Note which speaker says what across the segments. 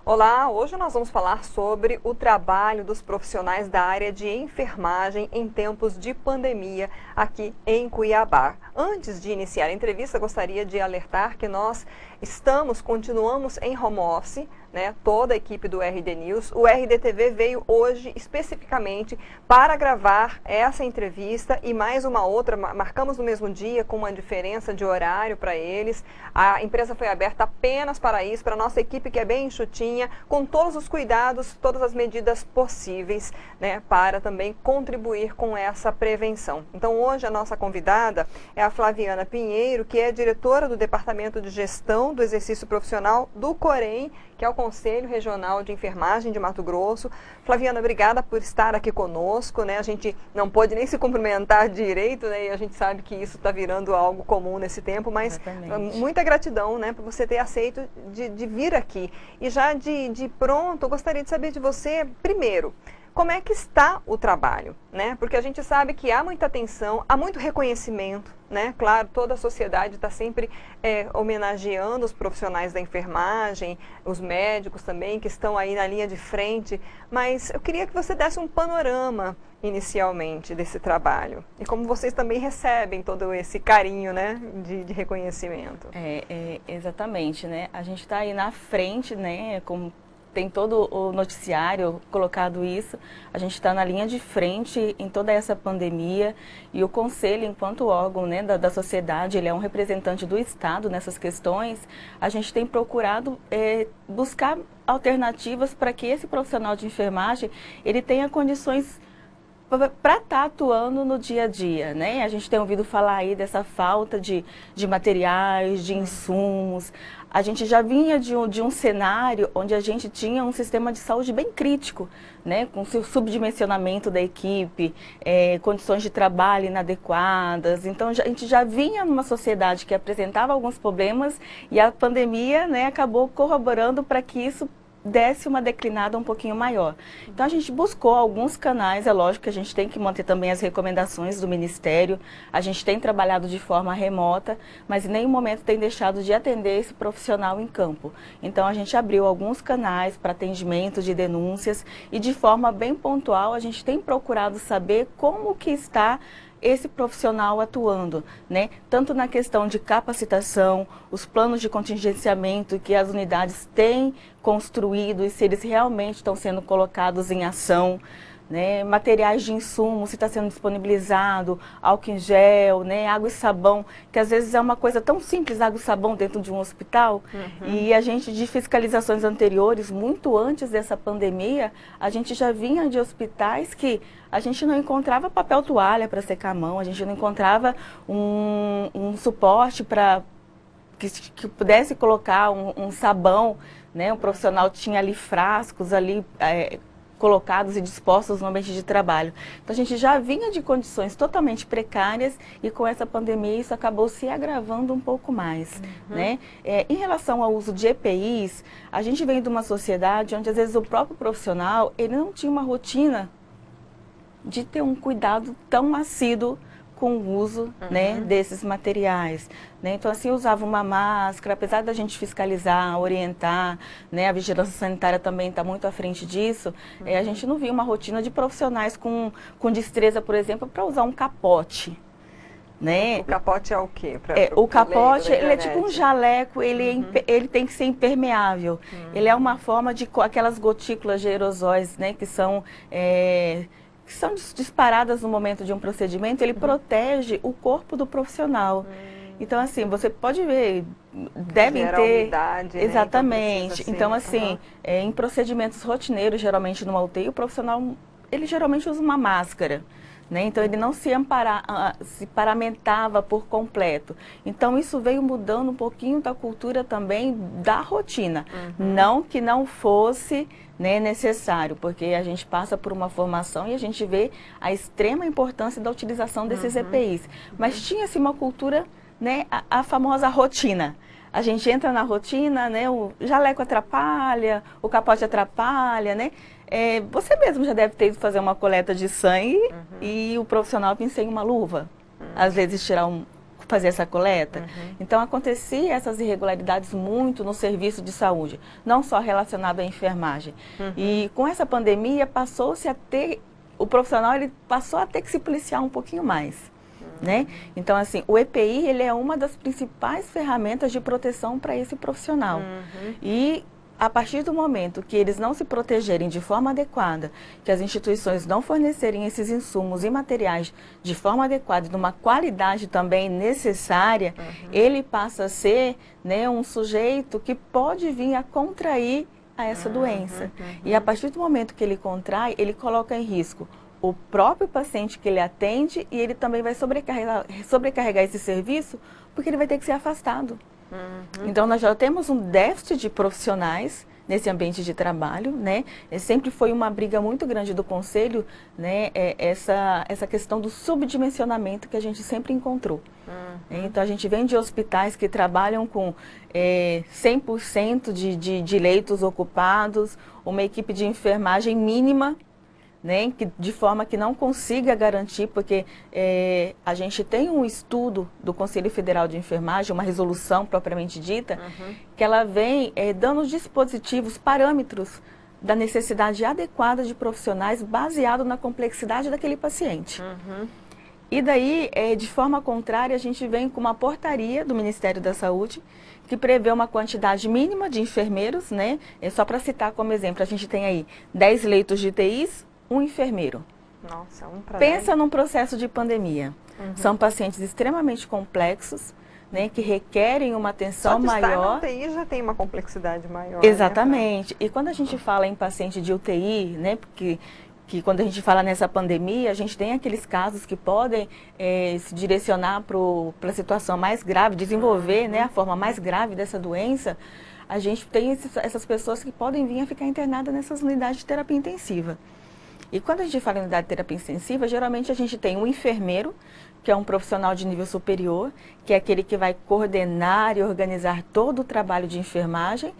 Speaker 1: Olá, hoje nós vamos falar sobre o trabalho dos profissionais da área de enfermagem em tempos de pandemia aqui em Cuiabá. Antes de iniciar a entrevista, gostaria de alertar que nós continuamos em home office, toda a equipe do RD News. O RDTV veio hoje especificamente para gravar essa entrevista e mais uma outra, marcamos no mesmo dia com uma diferença de horário para eles. A empresa foi aberta apenas para isso, para a nossa equipe que é bem enxutinha, com todos os cuidados, todas as medidas possíveis, para também contribuir com essa prevenção. Então hoje a nossa convidada é a Flaviana Pinheiro, que é diretora do Departamento de Gestão do Exercício Profissional do COREM, que é o Conselho Regional de Enfermagem de Mato Grosso. Flaviana, obrigada por estar aqui conosco, A gente não pode nem se cumprimentar direito, E a gente sabe que isso está virando algo comum nesse tempo, mas
Speaker 2: Exatamente.
Speaker 1: Muita gratidão, por você ter aceito de vir aqui. E já de pronto, eu gostaria de saber de você, primeiro, como é que está o trabalho, Porque a gente sabe que há muita atenção, há muito reconhecimento, Claro, toda a sociedade está sempre homenageando os profissionais da enfermagem, os médicos também, que estão aí na linha de frente, mas eu queria que você desse um panorama, inicialmente, desse trabalho. E como vocês também recebem todo esse carinho, de reconhecimento.
Speaker 2: Exatamente, A gente está aí na frente, como tem todo o noticiário colocado isso, a gente está na linha de frente em toda essa pandemia e o Conselho, enquanto órgão da sociedade, ele é um representante do Estado nessas questões, a gente tem procurado buscar alternativas para que esse profissional de enfermagem, ele tenha condições para estar atuando no dia a dia, A gente tem ouvido falar aí dessa falta de materiais, de insumos. A gente já vinha de um cenário onde a gente tinha um sistema de saúde bem crítico, com seu subdimensionamento da equipe, condições de trabalho inadequadas. Então, a gente já vinha numa sociedade que apresentava alguns problemas e a pandemia, acabou corroborando para que isso desse uma declinada um pouquinho maior. Então a gente buscou alguns canais, é lógico que a gente tem que manter também as recomendações do Ministério, a gente tem trabalhado de forma remota, mas em nenhum momento tem deixado de atender esse profissional em campo. Então a gente abriu alguns canais para atendimento de denúncias e de forma bem pontual a gente tem procurado saber como que está esse profissional atuando, Tanto na questão de capacitação, os planos de contingenciamento que as unidades têm construído e se eles realmente estão sendo colocados em ação, materiais de insumo, se está sendo disponibilizado, álcool em gel, água e sabão, que às vezes é uma coisa tão simples, água e sabão dentro de um hospital, e a gente de fiscalizações anteriores, muito antes dessa pandemia, a gente já vinha de hospitais que a gente não encontrava papel toalha para secar a mão, a gente não encontrava um suporte para que pudesse colocar um sabão, O profissional tinha ali frascos ali colocados e dispostos no ambiente de trabalho. Então a gente já vinha de condições totalmente precárias e com essa pandemia isso acabou se agravando um pouco mais, Em relação ao uso de EPIs, a gente vem de uma sociedade onde às vezes o próprio profissional, ele não tinha uma rotina de ter um cuidado tão assíduo com o uso desses materiais. Então, assim, usava uma máscara, apesar da gente fiscalizar, orientar, a vigilância sanitária também está muito à frente disso, a gente não via uma rotina de profissionais com destreza, por exemplo, para usar um capote.
Speaker 1: O capote é o quê?
Speaker 2: O capote, ele é tipo um jaleco, ele tem que ser impermeável. Ele é uma forma de aquelas gotículas de aerosóis, que são disparadas no momento de um procedimento, ele protege o corpo do profissional. Então, assim, você pode ver, devem ter...
Speaker 1: umidade,
Speaker 2: exatamente. Então, assim, em procedimentos rotineiros, geralmente numa UTI, o profissional, ele geralmente usa uma máscara. Então, ele não se paramentava por completo. Então, isso veio mudando um pouquinho da cultura também da rotina. Não que não fosse necessário, porque a gente passa por uma formação e a gente vê a extrema importância da utilização desses EPIs. Mas tinha-se uma cultura, a famosa rotina. A gente entra na rotina, o jaleco atrapalha, o capote atrapalha, você mesmo já deve ter ido fazer uma coleta de sangue e o profissional vem sem uma luva. Às vezes tirar fazer essa coleta. Então, acontecia essas irregularidades muito no serviço de saúde, não só relacionado à enfermagem. E com essa pandemia, passou-se a ter, o profissional ele passou a ter que se policiar um pouquinho mais. Né? Então, assim, o EPI ele é uma das principais ferramentas de proteção para esse profissional. E a partir do momento que eles não se protegerem de forma adequada, que as instituições não fornecerem esses insumos e materiais de forma adequada, de uma qualidade também necessária, ele passa a ser, né, um sujeito que pode vir a contrair a essa doença. E a partir do momento que ele contrai, ele coloca em risco o próprio paciente que ele atende e ele também vai sobrecarregar esse serviço porque ele vai ter que ser afastado. Então, nós já temos um déficit de profissionais nesse ambiente de trabalho, né? Sempre foi uma briga muito grande do Conselho, né? Essa questão do subdimensionamento que a gente sempre encontrou. Então, a gente vem de hospitais que trabalham com 100% de leitos ocupados, uma equipe de enfermagem mínima, né, de forma que não consiga garantir, porque a gente tem um estudo do Conselho Federal de Enfermagem, uma resolução propriamente dita, que ela vem dando dispositivos, parâmetros da necessidade adequada de profissionais baseado na complexidade daquele paciente. E daí, de forma contrária, a gente vem com uma portaria do Ministério da Saúde que prevê uma quantidade mínima de enfermeiros, né? Só para citar como exemplo, a gente tem aí 10 leitos de UTIs, um enfermeiro.
Speaker 1: Nossa, um pra
Speaker 2: Pensa
Speaker 1: 10.
Speaker 2: num processo de pandemia. São pacientes extremamente complexos, né, que requerem uma atenção
Speaker 1: Só de estar na
Speaker 2: maior.
Speaker 1: UTI já tem uma complexidade maior.
Speaker 2: Exatamente. Né? E quando a gente fala em paciente de UTI, né, porque quando a gente fala nessa pandemia, a gente tem aqueles casos que podem se direcionar para a situação mais grave, desenvolver, né, a forma mais grave dessa doença. A gente tem essas pessoas que podem vir a ficar internadas nessas unidades de terapia intensiva. E quando a gente fala em unidade de terapia intensiva, geralmente a gente tem um enfermeiro, que é um profissional de nível superior, que é aquele que vai coordenar e organizar todo o trabalho de enfermagem.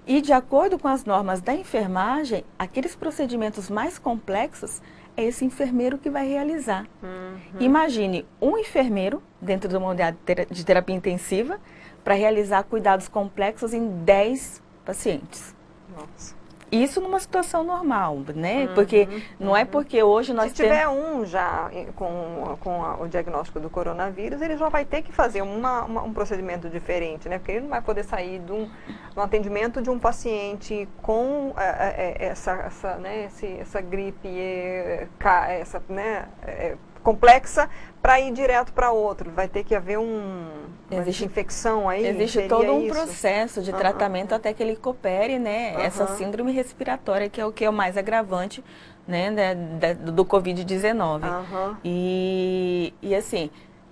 Speaker 2: E de acordo com as normas da enfermagem, aqueles procedimentos mais complexos é esse enfermeiro que vai realizar. Imagine um enfermeiro dentro de uma unidade de terapia intensiva para realizar cuidados complexos em 10 pacientes.
Speaker 1: Nossa.
Speaker 2: Isso numa situação normal, né? Porque não é porque hoje nós
Speaker 1: Se tiver um já com o diagnóstico do coronavírus, ele já vai ter que fazer um procedimento diferente, né? Porque ele não vai poder sair de um atendimento de um paciente com essa gripe, complexa, para ir direto para outro. Vai ter que haver uma infecção aí.
Speaker 2: Existe todo um processo de tratamento até que ele coopere, né, essa síndrome respiratória, que é o que é o mais agravante, né, do Covid-19. E assim,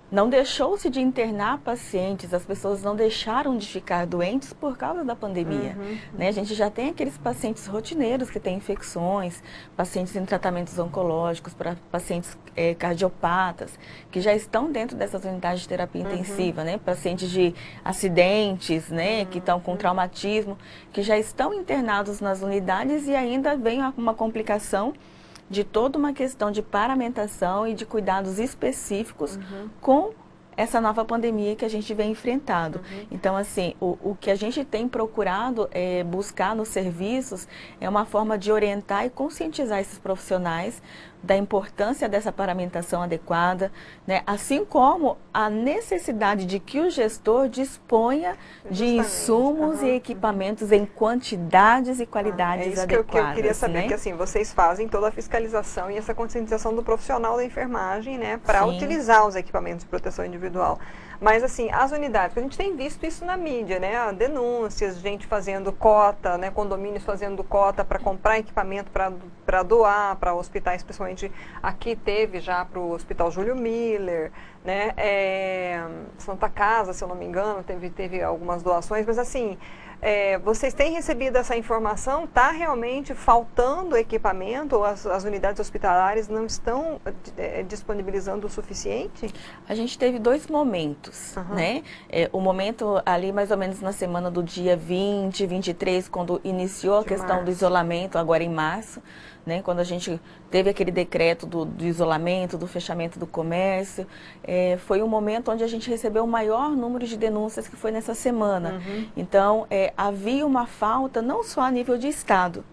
Speaker 2: não deixou-se de internar pacientes, as pessoas não deixaram de ficar doentes por causa da pandemia. Né? A gente já tem aqueles pacientes rotineiros que têm infecções, pacientes em tratamentos oncológicos, para pacientes cardiopatas, que já estão dentro dessas unidades de terapia intensiva, né? Pacientes de acidentes, né? Que estão com traumatismo, que já estão internados nas unidades e ainda vem uma complicação de toda uma questão de paramentação e de cuidados específicos com essa nova pandemia que a gente vem enfrentando. Então, assim, o que a gente tem procurado buscar nos serviços é uma forma de orientar e conscientizar esses profissionais da importância dessa paramentação adequada, né? Assim como a necessidade de que o gestor disponha de insumos e equipamentos em quantidades e qualidades adequadas.
Speaker 1: Que eu queria saber,
Speaker 2: né?
Speaker 1: que assim, vocês fazem toda a fiscalização e essa conscientização do profissional da enfermagem, né, para utilizar os equipamentos de proteção individual. Mas assim, as unidades, a gente tem visto isso na mídia, né? Denúncias, gente fazendo cota, né? Condomínios fazendo cota para comprar equipamento para doar para hospitais, principalmente aqui teve já para o Hospital Júlio Miller, né? Santa Casa, se eu não me engano, teve algumas doações, mas assim, Vocês têm recebido essa informação? Está realmente faltando equipamento ou as unidades hospitalares não estão disponibilizando o suficiente?
Speaker 2: A gente teve 2 momentos, né? O momento ali mais ou menos na semana do dia 20, 23, quando iniciou a questão do isolamento, agora em março, né? Quando a gente teve aquele decreto do isolamento, do fechamento do comércio, foi um momento onde a gente recebeu o maior número de denúncias que foi nessa semana. Então, havia uma falta não só a nível de estado,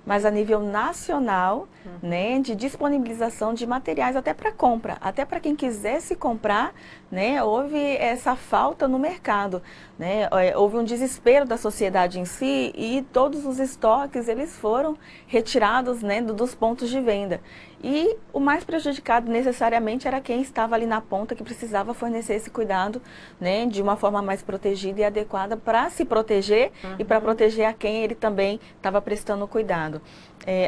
Speaker 2: mas a nível nacional, né, de disponibilização de materiais até para compra, até para quem quisesse comprar, né, houve essa falta no mercado, né, houve um desespero da sociedade em si e todos os estoques eles foram retirados, né, dos pontos de venda. E o mais prejudicado necessariamente era quem estava ali na ponta que precisava fornecer esse cuidado, né, de uma forma mais protegida e adequada para se proteger e para proteger a quem ele também estava prestando cuidado.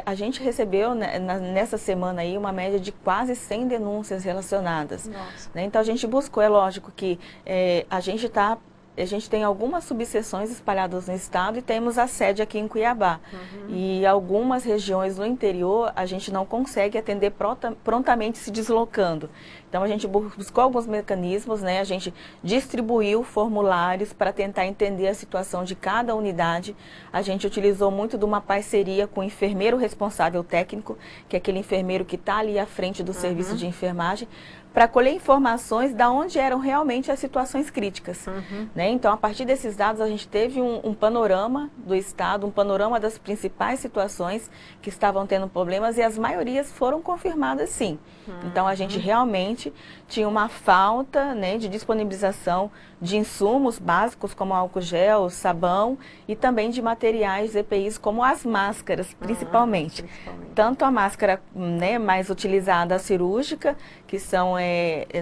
Speaker 2: A gente recebeu nessa semana aí uma média de quase 100 denúncias relacionadas. Né? Então a gente buscou, é lógico que a gente tem algumas subseções espalhadas no estado e temos a sede aqui em Cuiabá. E algumas regiões no interior a gente não consegue atender prontamente se deslocando. Então a gente buscou alguns mecanismos, né? A gente distribuiu formulários para tentar entender a situação de cada unidade. A gente utilizou muito de uma parceria com o enfermeiro responsável técnico, que é aquele enfermeiro que está ali à frente do serviço de enfermagem, para colher informações de onde eram realmente as situações críticas. Né? Então, a partir desses dados, a gente teve um panorama do estado, um panorama das principais situações que estavam tendo problemas e as maiorias foram confirmadas sim. Então, a gente realmente tinha uma falta, né, de disponibilização de insumos básicos como álcool gel, sabão e também de materiais EPIs como as máscaras, principalmente. Tanto a máscara, né, mais utilizada, a cirúrgica, que são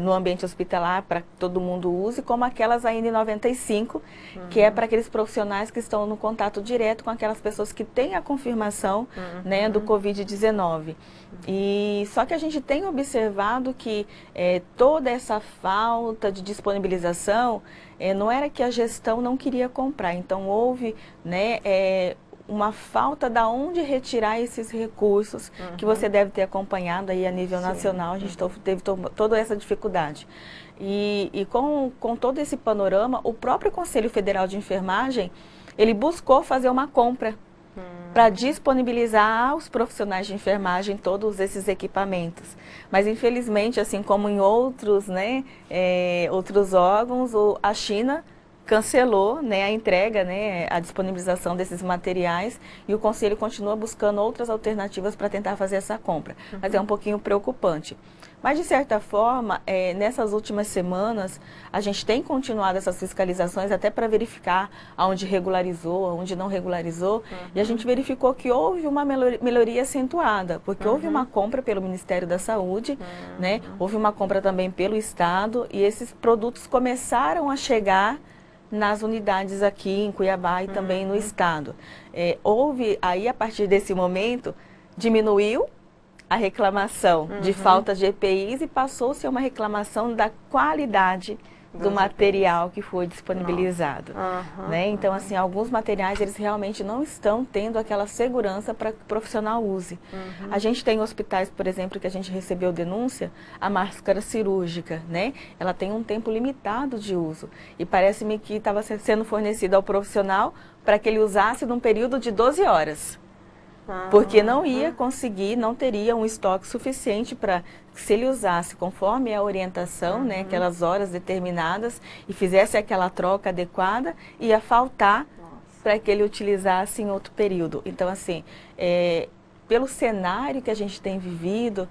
Speaker 2: no ambiente hospitalar para que todo mundo use, como aquelas a N95, que é para aqueles profissionais que estão no contato direto com aquelas pessoas que têm a confirmação, né, do Covid-19. E só que a gente tem observado que toda essa falta de disponibilização não era que a gestão não queria comprar, então houve, né, uma falta de onde retirar esses recursos que você deve ter acompanhado aí a nível nacional. A gente teve toda essa dificuldade. E com todo esse panorama, o próprio Conselho Federal de Enfermagem, ele buscou fazer uma compra para disponibilizar aos profissionais de enfermagem todos esses equipamentos. Mas, infelizmente, assim como em outros, né, outros órgãos, a China cancelou, né, a entrega, né, a disponibilização desses materiais e o Conselho continua buscando outras alternativas para tentar fazer essa compra. Mas é um pouquinho preocupante. Mas, de certa forma, nessas últimas semanas, a gente tem continuado essas fiscalizações até para verificar aonde regularizou, aonde não regularizou. E a gente verificou que houve uma melhoria acentuada, porque houve uma compra pelo Ministério da Saúde, né, houve uma compra também pelo Estado e esses produtos começaram a chegar nas unidades aqui em Cuiabá e também no Estado. Houve, aí a partir desse momento, diminuiu a reclamação de falta de EPIs e passou-se a uma reclamação da qualidade do material que foi disponibilizado. Né? Então, assim, alguns materiais, eles realmente não estão tendo aquela segurança para que o profissional use. A gente tem hospitais, por exemplo, que a gente recebeu denúncia, a máscara cirúrgica, né? Ela tem um tempo limitado de uso. E parece-me que estava sendo fornecida ao profissional para que ele usasse num período de 12 horas. Porque não ia conseguir, não teria um estoque suficiente para, se ele usasse conforme a orientação, né, aquelas horas determinadas e fizesse aquela troca adequada, ia faltar para que ele utilizasse em outro período. Então, assim, pelo cenário que a gente tem vivido,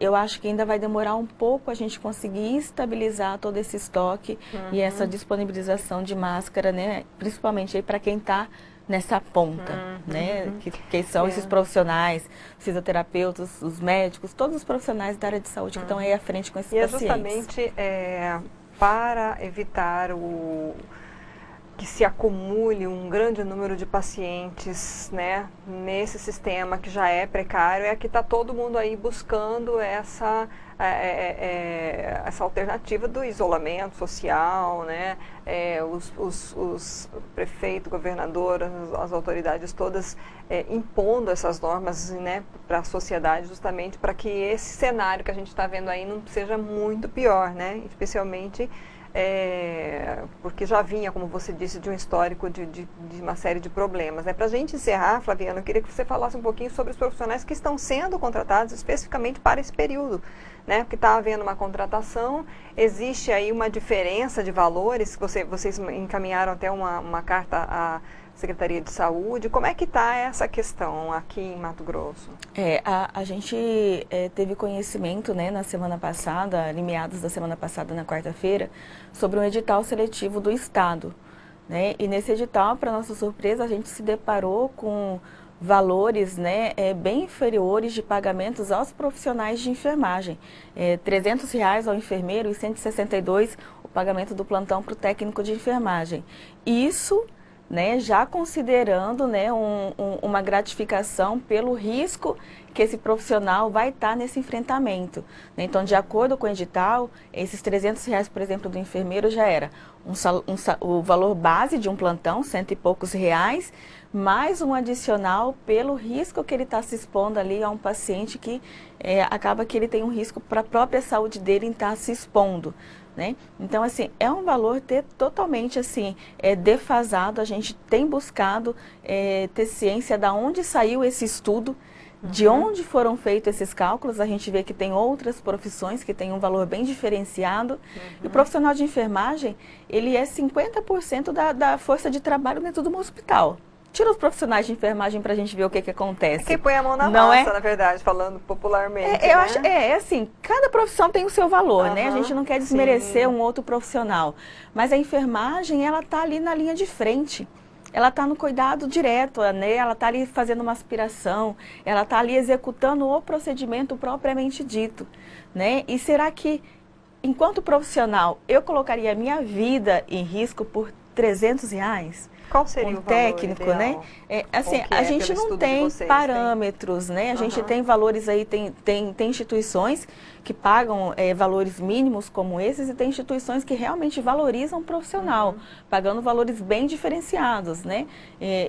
Speaker 2: eu acho que ainda vai demorar um pouco a gente conseguir estabilizar todo esse estoque e essa disponibilização de máscara, né, principalmente para quem está nessa ponta, né, que são esses profissionais, fisioterapeutas, os médicos, todos os profissionais da área de saúde que estão aí à frente com esses pacientes.
Speaker 1: E é justamente para evitar que se acumule um grande número de pacientes, né, nesse sistema que já é precário, é que está todo mundo aí buscando essa alternativa do isolamento social, né, os prefeitos, governadores, as autoridades todas impondo essas normas, né, para a sociedade, justamente para que esse cenário que a gente está vendo aí não seja muito pior, né, especialmente porque já vinha, como você disse, de um histórico de uma série de problemas. Né? Para a gente encerrar, Flaviana, eu queria que você falasse um pouquinho sobre os profissionais que estão sendo contratados especificamente para esse período, né? Porque está havendo uma contratação, existe aí uma diferença de valores, vocês encaminharam até uma carta à Secretaria de Saúde. Como é que está essa questão aqui em Mato Grosso?
Speaker 2: A gente teve conhecimento, né, na semana passada, em meados da semana passada, na quarta-feira, sobre um edital seletivo do Estado. Né? E nesse edital, para nossa surpresa, a gente se deparou com valores, né, bem inferiores de pagamentos aos profissionais de enfermagem. R$300 ao enfermeiro e R$162 o pagamento do plantão para o técnico de enfermagem. Isso, né, já considerando, né, uma gratificação pelo risco que esse profissional vai estar nesse enfrentamento. Né? Então, de acordo com o edital, esses R$300, por exemplo, do enfermeiro já era o valor base de um plantão, R$100 e poucos, mais um adicional pelo risco que ele está se expondo ali a um paciente que acaba que ele tem um risco para a própria saúde dele em estar se expondo. Né? Então, assim, é um valor totalmente assim, defasado. A gente tem buscado ter ciência de onde saiu esse estudo, de onde foram feitos esses cálculos. A gente vê que tem outras profissões que têm um valor bem diferenciado. E o profissional de enfermagem, ele é 50% da força de trabalho dentro de um hospital. Tira os profissionais de enfermagem para a gente ver o que acontece.
Speaker 1: Quem põe a mão na massa, na verdade, falando popularmente.
Speaker 2: Eu acho, assim, cada profissão tem o seu valor, né? A gente não quer desmerecer um outro profissional. Mas a enfermagem, ela está ali na linha de frente. Ela está no cuidado direto, né? Ela está ali fazendo uma aspiração, ela está ali executando o procedimento propriamente dito, né? E será que, enquanto profissional, eu colocaria a minha vida em risco por R$300?
Speaker 1: Qual seria o
Speaker 2: técnico,
Speaker 1: valor
Speaker 2: né? Assim, a gente não tem parâmetros, né? A gente tem valores aí, tem instituições que pagam valores mínimos como esses e tem instituições que realmente valorizam o profissional, pagando valores bem diferenciados, né?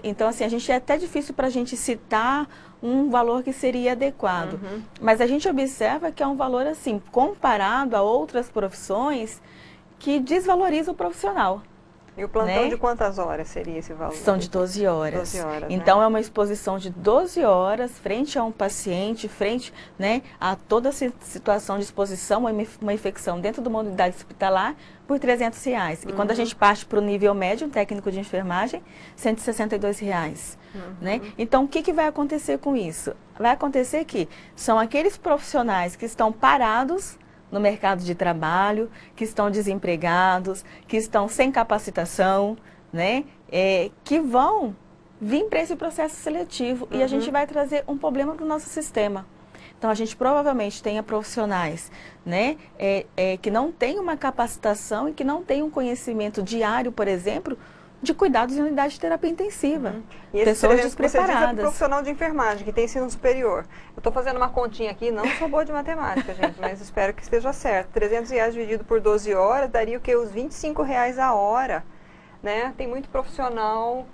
Speaker 2: Então, assim, é até difícil para a gente citar um valor que seria adequado. Mas a gente observa que é um valor, assim, comparado a outras profissões que desvaloriza o profissional.
Speaker 1: E o plantão, né, de quantas horas seria esse valor?
Speaker 2: São de 12 horas.
Speaker 1: 12 horas,
Speaker 2: então,
Speaker 1: né?
Speaker 2: É uma exposição de 12 horas frente a um paciente, frente, né, a toda a situação de exposição, uma infecção dentro de uma unidade hospitalar por R$300. E quando a gente parte para o nível médio, um técnico de enfermagem, R$162. Né? Então, o que vai acontecer com isso? Vai acontecer que são aqueles profissionais que estão parados no mercado de trabalho, que estão desempregados, que estão sem capacitação, né? Que vão vir para esse processo seletivo e a gente vai trazer um problema para o nosso sistema. Então, a gente provavelmente tenha profissionais, né, que não têm uma capacitação e que não têm um conhecimento diário, por exemplo, de cuidados em unidade de terapia intensiva.
Speaker 1: E
Speaker 2: pessoas despreparadas.
Speaker 1: Você diz profissional de enfermagem, que tem ensino superior. Eu estou fazendo uma continha aqui, não sou boa de matemática, gente, mas espero que esteja certo. R$300 dividido por 12 horas, daria o quê? Os R$25 a hora. Né? Tem muito profissional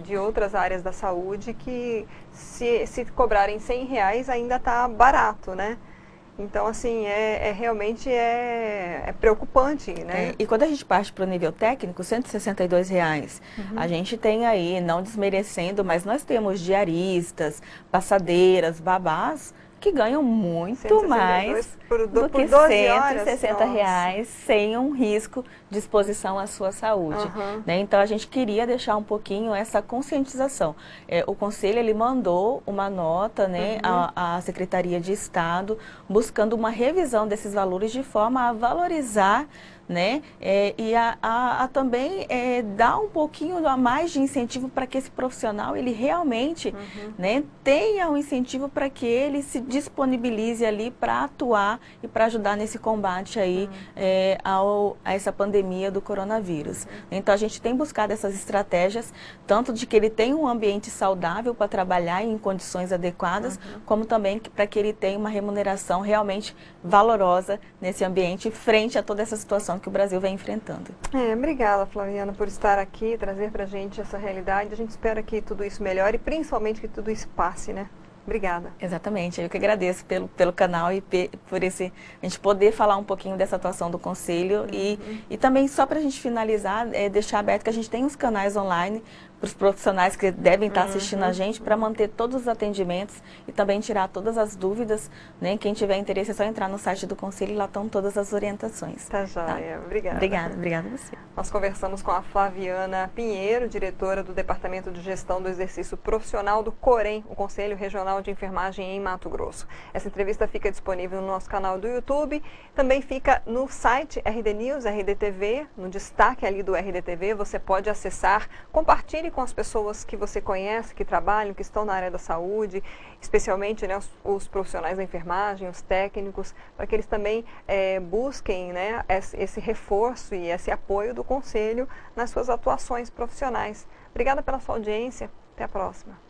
Speaker 1: de outras áreas da saúde que se cobrarem R$100 ainda está barato, né? Então, assim, realmente preocupante, né?
Speaker 2: E quando a gente parte para o nível técnico, R$162, a gente tem aí, não desmerecendo, mas nós temos diaristas, passadeiras, babás, que ganham muito mais do que R$160 sem um risco de exposição à sua saúde. Né? Então, a gente queria deixar um pouquinho essa conscientização. O Conselho, ele mandou uma nota, né, à Secretaria de Estado, buscando uma revisão desses valores de forma a valorizar, né? E também dar um pouquinho a mais de incentivo para que esse profissional ele realmente né, tenha um incentivo para que ele se disponibilize ali para atuar e para ajudar nesse combate aí a essa pandemia do coronavírus. Então a gente tem buscado essas estratégias, tanto de que ele tenha um ambiente saudável para trabalhar em condições adequadas, como também para que ele tenha uma remuneração realmente valorosa nesse ambiente frente a toda essa situação que o Brasil vem enfrentando.
Speaker 1: Obrigada, Flaviana, por estar aqui, trazer para a gente essa realidade. A gente espera que tudo isso melhore e principalmente que tudo isso passe, né? Obrigada.
Speaker 2: Exatamente, eu que agradeço pelo canal e por a gente poder falar um pouquinho dessa atuação do Conselho e também só para a gente finalizar, deixar aberto que a gente tem os canais online para os profissionais que devem estar assistindo a gente, para manter todos os atendimentos e também tirar todas as dúvidas, né? Quem tiver interesse é só entrar no site do Conselho e lá estão todas as orientações.
Speaker 1: Tá joia, obrigada.
Speaker 2: Obrigada a você.
Speaker 1: Nós conversamos com a Flaviana Pinheiro, diretora do Departamento de Gestão do Exercício Profissional do COREM, o Conselho Regional de Enfermagem em Mato Grosso. Essa entrevista fica disponível no nosso canal do YouTube, também fica no site RD News, RD TV, no destaque ali do RD TV, você pode acessar, compartilhe com as pessoas que você conhece, que trabalham, que estão na área da saúde, especialmente né, os profissionais da enfermagem, os técnicos, para que eles também busquem né, esse reforço e esse apoio do Conselho nas suas atuações profissionais. Obrigada pela sua audiência, até a próxima.